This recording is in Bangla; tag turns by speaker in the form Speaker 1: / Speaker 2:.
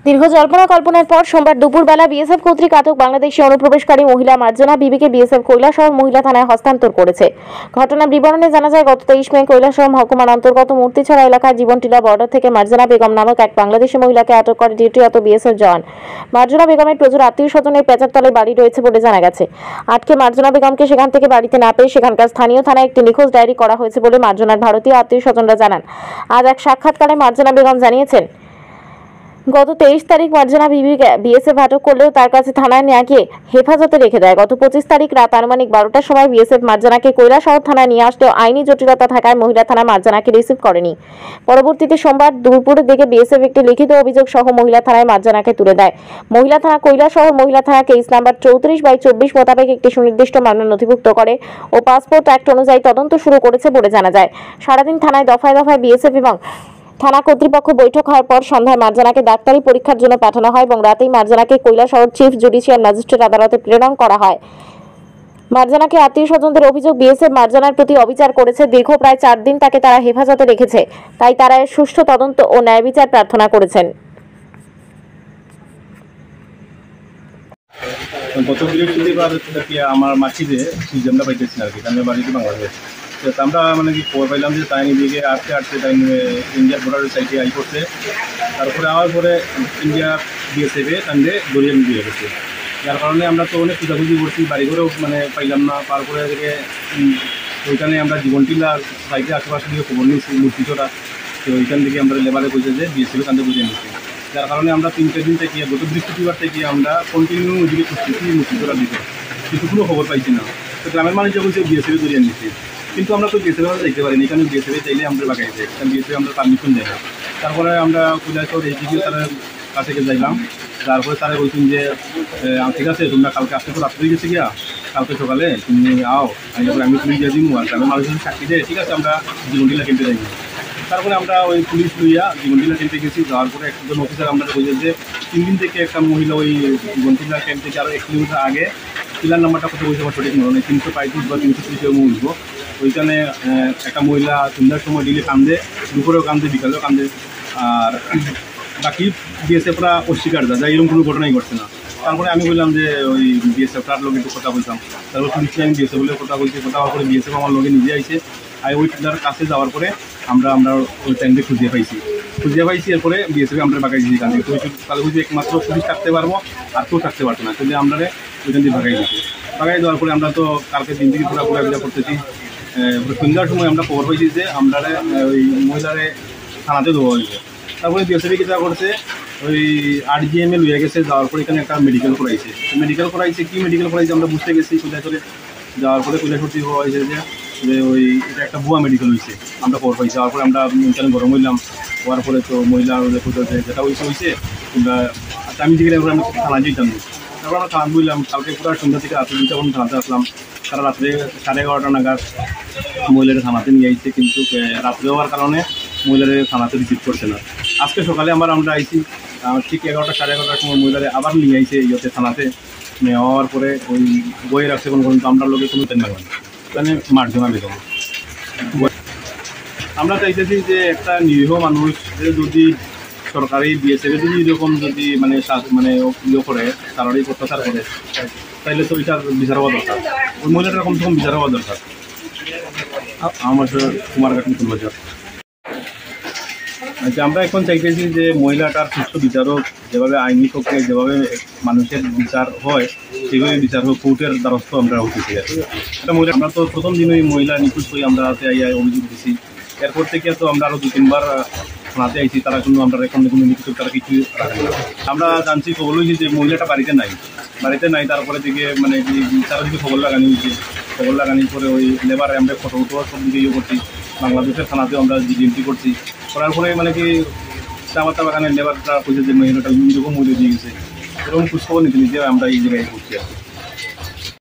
Speaker 1: দীর্ঘ জল্পনা কল্পনার পর সোমবার দুপুরবেলা বিএসএফ কর্তৃক আটক বাংলাদেশি অনুপ্রবেশকারী মহিলা মার্জনা বিবিকে বিএসএফ কৈলাসহর মহিলা থানায় হস্তান্তর করেছে। ঘটনার বিবরণে জানা যায়, গত 23 মে কৈলাসহর মহকুমার অন্তর্গত মূর্তিছড়া এলাকার জীবনটিলা বর্ডার থেকে মার্জনা বেগম নামক এক বাংলাদেশি মহিলাকে আটক করে ডিউটিরত বিএসএফ জওয়ান। মার্জনা বেগমের প্রচুর আত্মীয় স্বজনের পেঁচারতলায় বাড়ি রয়েছে বলে জানা গেছে। আটকে মার্জনা বেগমকে সেখান থেকে বাড়িতে না পেয়ে সেখানকার স্থানীয় থানায় একটি নিখোঁজ ডায়েরি করা হয়েছে বলে মার্জনার ভারতীয় আত্মীয় স্বজনরা জানান। আজ এক সাক্ষাৎকারে মার্জনা বেগম জানিয়েছেন, গত 23 তারিখ মার্জনা বিবিকে বিএসএফ আটক করলেও তার কাছে থানায় নিয়ে গিয়ে হেফাজতে রেখে দেয়। গত 25 তারিখ রাত আনুমানিক 12টার সময় বিএসএফ মার্জনাকে কৈলাসহর থানায় নিয়ে আসলেও আইনি জটিলতা থাকায় মহিলা থানা মার্জনাকে রিসিভ করেনি। পরবর্তীতে সোমবার দুপুরের দিকে বিএসএফ একটি লিখিত অভিযোগ সহ মহিলা থানায় মার্জনাকে তুলে দেয়। মহিলা থানা কৈলাসহর মহিলা থানা কেস নাম্বার 34/24 মোতাবেক একটি সুনির্দিষ্ট মামলা নথিভুক্ত করে ও পাসপোর্ট অ্যাক্ট অনুযায়ী তদন্ত শুরু করেছে বলে জানা যায়। সারাদিন থানায় দফায় দফায় বিএসএফ এবং থানা কর্তৃপক্ষ বৈঠক হওয়ার পর সন্ধ্যায় মার্জনাকে ডাক্তারি পরীক্ষার জন্য পাঠানো হয় এবং রাতেই মার্জনাকে কৈলাসহর চিফ জুডিশিয়াল ম্যাজিস্ট্রেট আদালতে প্রেরণ করা হয়। মার্জনাকে আত্মীয় স্বজনদের অভিযোগ, বিএসএফ মার্জনার প্রতি অবিচার করেছে। দীর্ঘ প্রায় 4 দিন তাকে তারা হেফাজতে রেখেছে, তাই তারা এর সুষ্ঠু তদন্ত ও ন্যায় বিচার প্রার্থনা করেছেন।
Speaker 2: গত বৃহস্পতিবার আমার মাছিতে সিজনটা পাইতেছি আর কি, আমি বাড়িতে বাংলাদেশ। আমরা মানে কি খবর পাইলাম যে তাই দিকে আটতে তাই ইন্ডিয়ার বর্ডারের সাইডে আই করছে। তারপরে আওয়ার পরে ইন্ডিয়া বিএসএফে তাদের দরিয়ে দিয়ে গেছে, যার কারণে আমরা তো অনেক খোঁজাখুঁজি করছি, বাড়ি ঘরেও মানে পাইলাম না। তারপরে ওইখানে আমরা জীবনটিলার সাইডে আশেপাশে দিয়ে খবর নিয়েছি মূর্তিছড়া, তো ওইখান থেকে আমরা লেবারে বলছে যে বিএসএফে তাদের বুঝে নিচ্ছি। যার কারণে আমরা 3-4 দিন থেকে গত বৃহস্পতিবার থেকে আমরা কন্টিনিউ ওইদিকে খুঁজতেছি মূর্তিছড়ার দিকে, কিন্তু কোনো খবর পাইছি না। তো গ্রামের মানুষরা বলছে বিএসএফে দরিয়ে নিচ্ছি, কিন্তু আমরা তো বিএসএফে যাইতে পারিনি, এখানে বিএসএফে চাইলে আমরা বাগাই যাই, কারণ বিএসএফে আমরা পারমিশন দেয় না। তারপরে আমরা কৈলাসহর এইদিকে তার কাছে যাইলাম, তারপরে তারা বলছেন যে ঠিক আছে তোমরা কালকে আসতে তো রাত্রে গেছে গিয়া, কালকে সকালে তুমি আও, আমি পুলিশ দিয়ে দিন আর গ্রামের মানুষের সাক্ষী দেয়, ঠিক আছে আমরা জীবনটিলা কিনতে যাই। তারপরে আমরা ওই পুলিশ লইয়া জীবনটিলা কিনতে গেছি। যাওয়ার পরে একজন অফিসার আমরা বলছেন যে 3 দিন থেকে একটা মহিলা ওই জীবনটিলা ক্যাম্প থেকে আরও 1 কিলোমিটার আগে, পিলার নাম্বারটা কত বলছে আমার সঠিক মনে নেই, 335 বা 330 উঠব। ওইখানে একটা মহিলা সন্ধ্যার সময় দিলে কান্দে, দুপুরেও কান্দে, বিকালেও কান্দে। আর বাকি বিএসএফরা অস্বীকার যায়, এরকম কোনো ঘটনাই ঘটছে না। তারপরে আমি বললাম যে ওই বিএসএফটার লোক একটু কথা বলতাম, তারপর পুলিশকে আমি বিএসএফ বলে কথা বলছি। কথা হওয়ার পরে বিএসএফ আমার লোকে নিজে আইছে, আর ওইটার কাছে যাওয়ার পরে আমরা ওই টাইমে খুঁজে পাইছি। এরপরে বিএসএফে আমরা বাগাই দিয়েছি। তাহলে বুঝি একমাত্র পুলিশ থাকতে পারবো, আর কেউ থাকতে পারতো না, কিন্তু আমরা ওইখান দিয়ে বাগাই দেওয়ার পরে আমরা তো কালকে দিন থেকে পুরো ঘোরাফেরা করতেছি। সন্ধ্যার সময় আমরা খবর পাইছি যে আমরা ওই মহিলারে থানাতে দেওয়া হয়েছে। তারপরে বিএসএফে কী করছে, ওই RGM-এ লইয়া গেছে। যাওয়ার পরে এখানে একটা মেডিকেল করাইছে, কী মেডিকেল করাইছে আমরা বুঝতে গেছি। কৈলাসহরে যাওয়ার পরে কৈলাসহর থেকে হওয়া হয়েছে যে ওই এটা একটা ভুয়া মেডিকেল হয়েছে, আমরা খবর পাইছি। যাওয়ার পরে আমরা এখানে গরম হইলাম, হওয়ার পরে তো মহিলা যেটা হয়েছে কিংবা আমি দিকে আমরা থানা যেতাম। তারপর আমরা থানা বুঝলাম, কালকে পুরো সন্ধ্যা থেকে রাত্রে 2টা পর্যন্ত থানাতে আসলাম। সারা রাত্রে 11:30 নাগাদ মহিলারা থানাতে নিয়ে আইছে, কিন্তু রাত্রে হওয়ার কারণে মহিলারা থানাতে রিসিভ করছে না। আজকে সকালে আমরা আইছি ঠিক 11টা 11:30টার সময় মহিলারা আবার নিয়ে আইছে ইয়েতে থানাতে। নেওয়ার পরে ওই বইয়ে রাখছে কোনো পর্যন্ত আমরা লোকে কোনো টেন্ডার হয় মানে মার্জনা বেগম। আমরা চাইতেছি যে একটা নিরীহ মানুষ যদি সরকারি বিএসএফে যদি এরকম যদি মানে ইয়ে করে, তারারই অত্যাচার করে, তাইলে তো এটার বিচার হওয়া দরকার। ওই মহিলাটার কমসে কম বিচার হওয়া দরকার। আমার কুমারঘাট নতুন বাজার। আচ্ছা, আমরা এখন চাইতেছি যে মহিলাটার সুষ্ঠু বিচারক, যেভাবে আইনি প্রক্রিয়ায় যেভাবে মানুষের বিচার হয় সেভাবে বিচার হোক, কোর্টের দ্বারস্থ আমরা উঠেছি। একটা মহিলা, আমরা তো প্রথম দিন ওই মহিলা নিখোঁজ হয়ে আমরা অভিযোগ দিছি। এরপর থেকে তো আমরা আরও 2-3 বার থানাতে আইছি, তারা কিন্তু আমরা এখন কোনো লিখিত তারা কিছু রাখে না। আমরা জানছি খবর হয়েছি যে মহিলাটা বাড়িতে নাই। তারপরে দিকে মানে তারা দিকে খবর লাগানির পরে ওই লেবারে আমরা ফটো সব দিকে ইয়ে করছি। বাংলাদেশের থানাতেও আমরা এন্ট্রি করছি। করার পরে মানে কি চাপাতা বাগানের লেবারটা কইছে যে মহিলাটা এরকম মহিলা দিয়ে গেছে, এরকম খোঁজখবর নিতে আমরা এই জায়গায় করছি আর কি।